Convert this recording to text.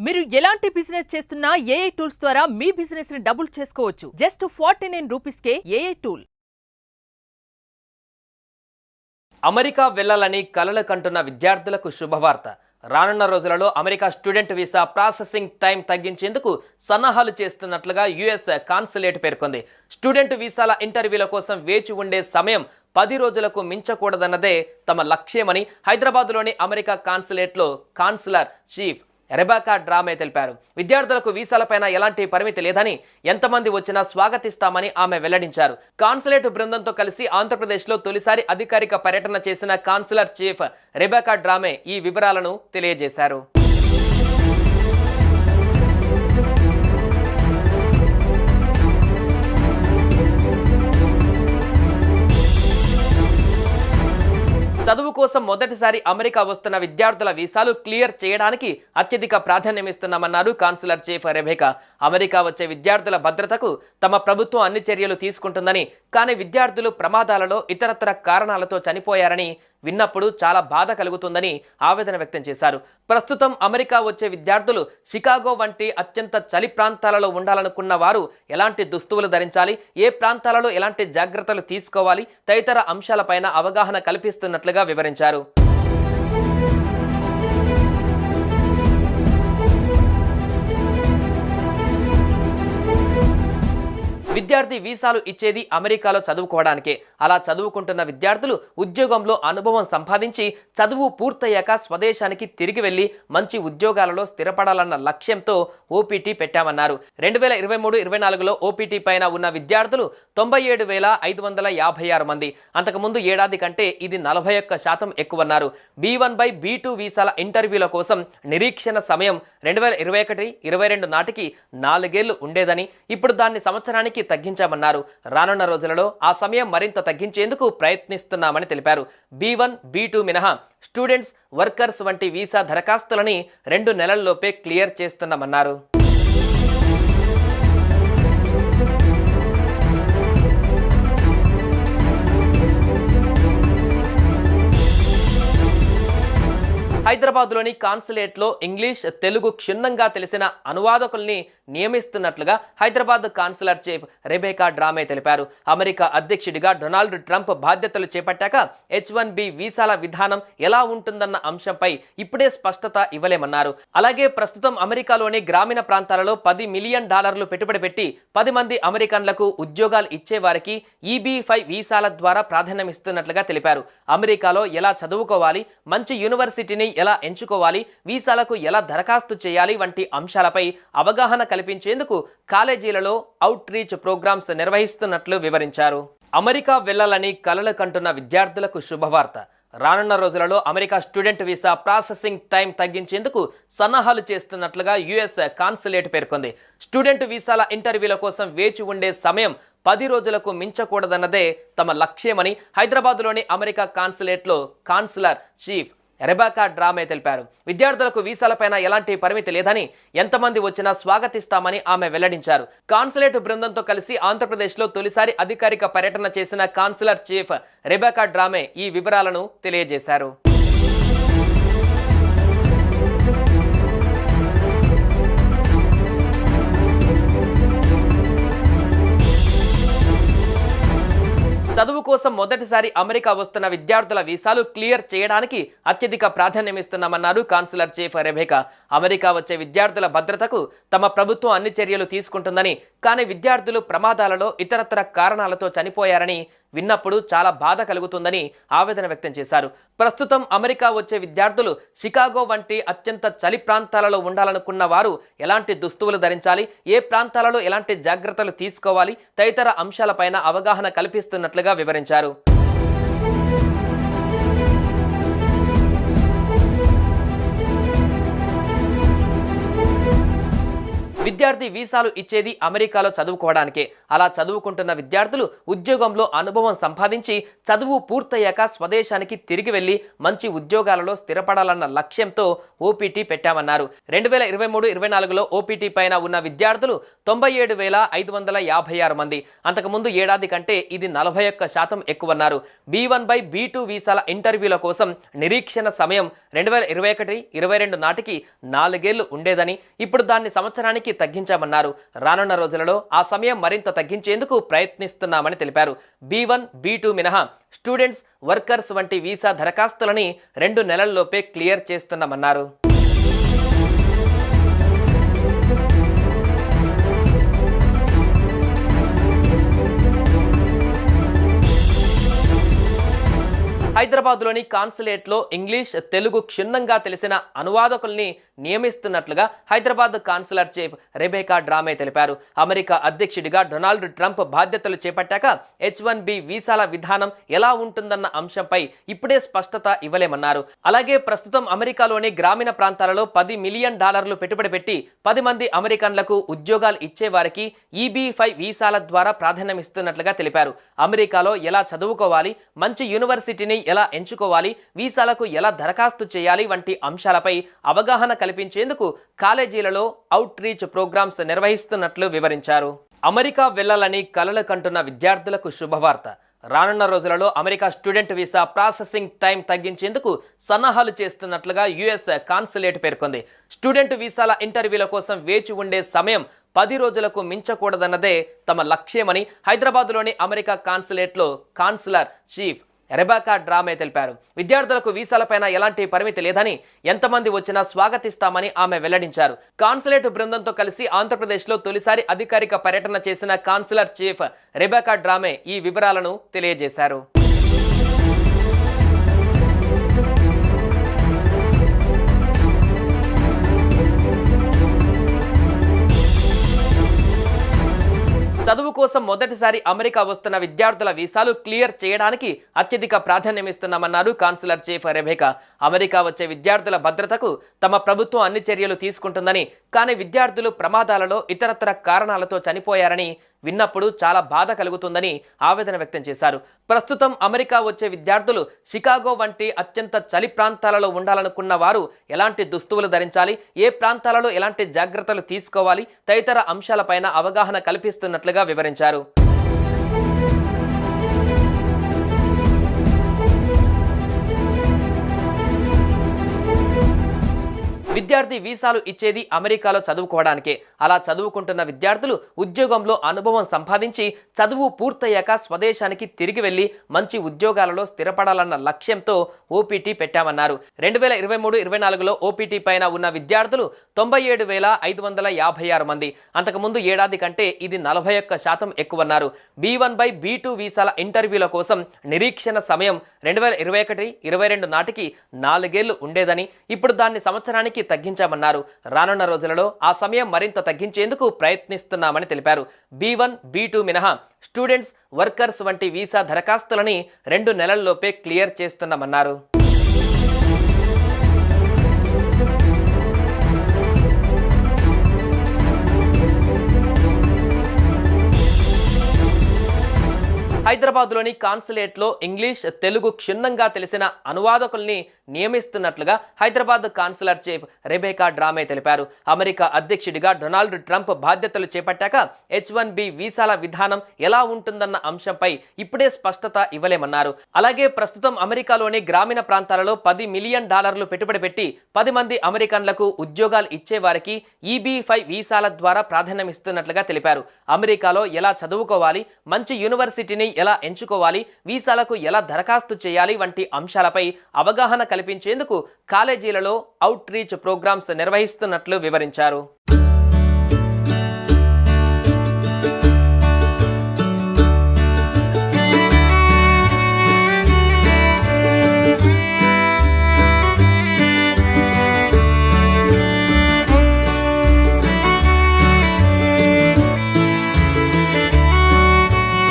మీరు ఎలాంటి బిజినెస్ చేస్తున్నా ఏఐ టూల్స్ ద్వారా మీ బిజినెస్ ని డబుల్ చేసుకోవచ్చు. జస్ట్ 49 రూపీస్కే ఏఐ టూల్. అమెరికా వెళ్లాలని కలలు కంటున్న విద్యార్థులకు శుభవార్త. రానున్న రోజులలో America student visa processing time తగ్గించేందుకు సన్నాహాలు చేస్తున్నట్లుగా యుఎస్ కాన్సులేట్ పేర్కొంది. స్టూడెంట్ వీసాల ఇంటర్వ్యూల కోసం వేచి ఉండే సమయం 10 రోజులకు మించకూడదన్నదే తమ లక్ష్యమని హైదరాబాద్లోని అమెరికా కాన్సులేట్లో కాన్సులర్ చీఫ్ రెబెకా డ్రామే తెలిపారు. విద్యార్థులకు వీసాలపైన ఎలాంటి పరిమితి లేదని, ఎంతమంది వచ్చినా స్వాగతిస్తామని ఆమె వెల్లడించారు. కాన్సులేట్ బృందంతో కలిసి ఆంధ్రప్రదేశ్లో తొలిసారి అధికారిక పర్యటన చేసిన కాన్సులర్ చీఫ్ రెబెకా డ్రామే ఈ వివరాలను తెలియజేశారు. చదువు కోసం మొదటిసారి అమెరికా వస్తున్న విద్యార్థుల వీసాలు క్లియర్ చేయడానికి అత్యధిక ప్రాధాన్యమిస్తున్నామన్నారు కాన్సులర్ చీఫ్ రెబెకా. అమెరికా వచ్చే విద్యార్థుల భద్రతకు తమ ప్రభుత్వం అన్ని చర్యలు తీసుకుంటుందని, కానీ విద్యార్థులు ప్రమాదాలలో ఇతరత్ర కారణాలతో చనిపోయారని విన్నప్పుడు చాలా బాధ కలుగుతుందని ఆవేదన వ్యక్తం చేశారు. ప్రస్తుతం అమెరికా వచ్చే విద్యార్థులు షికాగో వంటి అత్యంత చలి ప్రాంతాలలో ఉండాలనుకున్న వారు ఎలాంటి దుస్తువులు ధరించాలి, ఏ ప్రాంతాలలో ఎలాంటి జాగ్రత్తలు తీసుకోవాలి తదితర అంశాలపైన అవగాహన కల్పిస్తున్నట్లుగా వివరించారు. విద్యార్థి వీసాలు ఇచ్చేది అమెరికాలో చదువుకోవడానికే. అలా చదువుకుంటున్న విద్యార్థులు ఉద్యోగంలో అనుభవం సంపాదించి చదువు పూర్తయ్యాక స్వదేశానికి తిరిగి వెళ్లి మంచి ఉద్యోగాలలో స్థిరపడాలన్న లక్ష్యంతో ఓపీటీ పెట్టామన్నారు. 2023-24లో ఓపీటీ పైన ఉన్న విద్యార్థులు 97,556 మంది. అంతకుముందు ఏడాది కంటే ఇది 41% ఎక్కువన్నారు. B1 by B2 వీసాల ఇంటర్వ్యూల కోసం నిరీక్షణ సమయం 2021-22 నాటికి 4 ఏళ్లు ఉండేదని, ఇప్పుడు దాన్ని సంవత్సరానికి తగ్గించామన్నారు. రానున్న రోజులలో ఆ సమయం మరింత తగ్గించేందుకు ప్రయత్నిస్తున్నామని తెలిపారు. B1, B2 మినహా స్టూడెంట్స్, వర్కర్స్ వంటి వీసా దరఖాస్తులని 2 నెలల్లోపే క్లియర్ చేస్తున్నామన్నారు. హైదరాబాద్లోని కాన్సులేట్లో ఇంగ్లీష్, తెలుగు క్షుణ్ణంగా తెలిసిన అనువాదకుల్ని నియమిస్తున్నట్లుగా హైదరాబాద్ కాన్సులర్ చీఫ్ రెబెకా డ్రామే తెలిపారు. అమెరికా అధ్యక్షుడిగా డొనాల్డ్ ట్రంప్ బాధ్యతలు చేపట్టాక H1B వీసాల విధానం ఎలా ఉంటుందన్న అంశంపై ఇప్పుడే స్పష్టత ఇవ్వలేమన్నారు. అలాగే ప్రస్తుతం అమెరికాలోని గ్రామీణ ప్రాంతాలలో $10 మిలియన్ పెట్టుబడి పెట్టి 10 మంది అమెరికన్లకు ఉద్యోగాలు ఇచ్చేవారికి EB-5 వీసాల ద్వారా ప్రాధాన్యమిస్తున్నట్లుగా తెలిపారు. అమెరికాలో ఎలా చదువుకోవాలి, మంచి యూనివర్సిటీని ఎలా ఎంచుకోవాలి, వీసాలకు ఎలా దరఖాస్తు చేయాలి వంటి అంశాలపై అవగాహన కల్పించేందుకు కాలేజీలలో అవుట్ రీచ్ ప్రోగ్రామ్స్ నిర్వహిస్తున్నట్లు వివరించారు. అమెరికా వెళ్లాలని కలలు కంటున్న విద్యార్థులకు శుభవార్త. రానున్న రోజులలో America student visa processing time తగ్గించేందుకు సన్నాహాలు చేస్తున్నట్లుగా యుఎస్ కాన్సులేట్ పేర్కొంది. స్టూడెంట్ వీసాల ఇంటర్వ్యూల కోసం వేచి ఉండే సమయం 10 రోజులకు మించకూడదన్నదే తమ లక్ష్యమని హైదరాబాద్లోని అమెరికా కాన్సులేట్లో కాన్సులర్ చీఫ్ రెబెకా డ్రామే తెలిపారు. విద్యార్థులకు వీసాలపైన ఎలాంటి పరిమితి లేదని, ఎంతమంది వచ్చినా స్వాగతిస్తామని ఆమె వెల్లడించారు. కాన్సులేట్ బృందంతో కలిసి ఆంధ్రప్రదేశ్లో తొలిసారి అధికారిక పర్యటన చేసిన కాన్సులర్ చీఫ్ రెబెకా డ్రామే ఈ వివరాలను తెలియజేశారు. చదువు కోసం మొదటిసారి అమెరికా వస్తున్న విద్యార్థుల వీసాలు క్లియర్ చేయడానికి అత్యధిక ప్రాధాన్యమిస్తున్నామన్నారు కాన్సులర్ చీఫ్ రెబెకా. అమెరికా వచ్చే విద్యార్థుల భద్రతకు తమ ప్రభుత్వం అన్ని చర్యలు తీసుకుంటుందని, కానీ విద్యార్థులు ప్రమాదాలలో ఇతరత్ర కారణాలతో చనిపోయారని విన్నప్పుడు చాలా బాధ కలుగుతుందని ఆవేదన వ్యక్తం చేశారు. ప్రస్తుతం అమెరికా వచ్చే విద్యార్థులు షికాగో వంటి అత్యంత చలి ప్రాంతాలలో ఉండాలనుకున్న వారు ఎలాంటి దుస్తువులు ధరించాలి, ఏ ప్రాంతాలలో ఎలాంటి జాగ్రత్తలు తీసుకోవాలి తదితర అంశాలపైన అవగాహన కల్పిస్తున్నట్లుగా వివరించారు. విద్యార్థి వీసాలు ఇచ్చేది అమెరికాలో చదువుకోవడానికే. అలా చదువుకుంటున్న విద్యార్థులు ఉద్యోగంలో అనుభవం సంపాదించి చదువు పూర్తయ్యాక స్వదేశానికి తిరిగి వెళ్లి మంచి ఉద్యోగాలలో స్థిరపడాలన్న లక్ష్యంతో ఓపీటీ పెట్టామన్నారు. 2023-24లో ఓపీటీ పైన ఉన్న విద్యార్థులు 97,556 మంది. అంతకుముందు ఏడాది కంటే ఇది 41% ఎక్కువన్నారు. B1 బై B2 వీసాల ఇంటర్వ్యూల కోసం నిరీక్షణ సమయం 2021-22 నాటికి 4 ఏళ్లు ఉండేదని, ఇప్పుడు దాన్ని సంవత్సరానికి తగ్గించామన్నారు. రానున్న రోజులలో ఆ సమయం మరింత తగ్గించేందుకు ప్రయత్నిస్తున్నామని తెలిపారు. B1, B2 మినహా స్టూడెంట్స్, వర్కర్స్ వంటి వీసా దరఖాస్తులని 2 నెలల్లోపే క్లియర్ చేస్తున్నామన్నారు. హైదరాబాద్లోని కాన్సులేట్లో ఇంగ్లీష్, తెలుగు క్షుణ్ణంగా తెలిసిన అనువాదకుల్ని నియమిస్తున్నట్లుగా హైదరాబాద్ కాన్సులర్ చీఫ్ రెబేకా డ్రామే తెలిపారు. అమెరికా అధ్యక్షుడిగా డొనాల్డ్ ట్రంప్ బాధ్యతలు చేపట్టాక H1B వీసాల విధానం ఎలా ఉంటుందన్న అంశంపై ఇప్పుడే స్పష్టత ఇవ్వలేమన్నారు. అలాగే ప్రస్తుతం అమెరికాలోని గ్రామీణ ప్రాంతాలలో $10 మిలియన్ పెట్టుబడి పెట్టి 10 మంది అమెరికన్లకు ఉద్యోగాలు ఇచ్చేవారికి EB-5 వీసాల ద్వారా ప్రాధాన్యమిస్తున్నట్లుగా తెలిపారు. అమెరికాలో ఎలా చదువుకోవాలి, మంచి యూనివర్సిటీని ఎలా ఎంచుకోవాలి, వీసాలకు ఎలా దరఖాస్తు చేయాలి వంటి అంశాలపై అవగాహన కల్పించేందుకు కాలేజీలలో అవుట్ రీచ్ ప్రోగ్రామ్స్ నిర్వహిస్తున్నట్లు వివరించారు. అమెరికా వెళ్లాలని కలలు కంటున్న విద్యార్థులకు శుభవార్త. రానున్న రోజులలో America student visa processing time తగ్గించేందుకు సన్నాహాలు చేస్తున్నట్లుగా US కాన్సులేట్ పేర్కొంది. స్టూడెంట్ వీసాల ఇంటర్వ్యూల కోసం వేచి ఉండే సమయం 10 రోజులకు మించకూడదన్నదే తమ లక్ష్యమని హైదరాబాద్లోని అమెరికా కాన్సులేట్లో కాన్సులర్ చీఫ్ రెబేకా డ్రామే తెలిపారు. విద్యార్థులకు వీసాలపైన ఎలాంటి పరిమితి లేదని, ఎంతమంది వచ్చినా స్వాగతిస్తామని ఆమె వెల్లడించారు. కాన్సులేట్ బృందంతో కలిసి ఆంధ్రప్రదేశ్లో తొలిసారి అధికారిక పర్యటన చేసిన కాన్సులర్ చీఫ్ రెబేకా డ్రామే ఈ వివరాలను తెలియజేశారు. చదువు కోసం మొదటిసారి అమెరికా వస్తున్న విద్యార్థుల వీసాలు క్లియర్ చేయడానికి అత్యధిక ప్రాధాన్యమిస్తున్నామన్నారు కాన్సులర్ చీఫ్ రెబేకా. అమెరికా వచ్చే విద్యార్థుల భద్రతకు తమ ప్రభుత్వం అన్ని చర్యలు తీసుకుంటుందని, కానీ విద్యార్థులు ప్రమాదాలలో ఇతరత్ర కారణాలతో చనిపోయారని విన్నప్పుడు చాలా బాధ కలుగుతుందని ఆవేదన వ్యక్తం చేశారు. ప్రస్తుతం అమెరికా వచ్చే విద్యార్థులు షికాగో వంటి అత్యంత చలి ప్రాంతాలలో ఉండాలనుకున్న వారు ఎలాంటి దుస్తువులు ధరించాలి, ఏ ప్రాంతాలలో ఎలాంటి జాగ్రత్తలు తీసుకోవాలి తదితర అంశాలపైన అవగాహన కల్పిస్తున్నట్లుగా వివరించారు. విద్యార్థి వీసాలు ఇచ్చేది అమెరికాలో చదువుకోవడానికే. అలా చదువుకుంటున్న విద్యార్థులు ఉద్యోగంలో అనుభవం సంపాదించి చదువు పూర్తయ్యాక స్వదేశానికి తిరిగి వెళ్లి మంచి ఉద్యోగాలలో స్థిరపడాలన్న లక్ష్యంతో ఓపీటీ పెట్టామన్నారు. 2023-24లో ఓపీటీ పైన ఉన్న విద్యార్థులు 97,556 మంది. అంతకుముందు ఏడాది కంటే ఇది 41% ఎక్కువన్నారు. B1 బై B2 వీసాల ఇంటర్వ్యూల కోసం నిరీక్షణ సమయం 2021-22 నాటికి 4 ఏళ్లు ఉండేదని, ఇప్పుడు దాన్ని సంవత్సరానికి తగ్గించామన్నారు. రానున్న రోజులలో ఆ సమయం మరింత తగ్గించేందుకు ప్రయత్నిస్తున్నామని తెలిపారు. B1, B2 మినహా స్టూడెంట్స్, వర్కర్స్ వంటి వీసా దరఖాస్తులని 2 నెలల్లోపే క్లియర్ చేస్తున్నామన్నారు. హైదరాబాద్లోని కాన్సులేట్లో ఇంగ్లీష్, తెలుగు క్షుణ్ణంగా తెలిసిన అనువాదకుల్ని నియమిస్తున్నట్లుగా హైదరాబాద్ కాన్సులర్ చీఫ్ రెబేకా డ్రామే తెలిపారు. అమెరికా అధ్యక్షుడిగా డొనాల్డ్ ట్రంప్ బాధ్యతలు చేపట్టాక H1B వీసాల విధానం ఎలా ఉంటుందన్న అంశంపై ఇప్పుడే స్పష్టత ఇవ్వలేమన్నారు. అలాగే ప్రస్తుతం అమెరికాలోని గ్రామీణ ప్రాంతాలలో $10 మిలియన్ పెట్టుబడి పెట్టి 10 మంది అమెరికన్లకు ఉద్యోగాలు ఇచ్చేవారికి EB-5 వీసాల ద్వారా ప్రాధాన్యమిస్తున్నట్లుగా తెలిపారు. అమెరికాలో ఎలా చదువుకోవాలి, మంచి యూనివర్సిటీని ఎలా ఎంచుకోవాలి, వీసాలకు ఎలా దరఖాస్తు చేయాలి వంటి అంశాలపై అవగాహన కల్పించేందుకు కాలేజీలలో అవుట్ రీచ్ ప్రోగ్రామ్స్ నిర్వహిస్తున్నట్లు వివరించారు.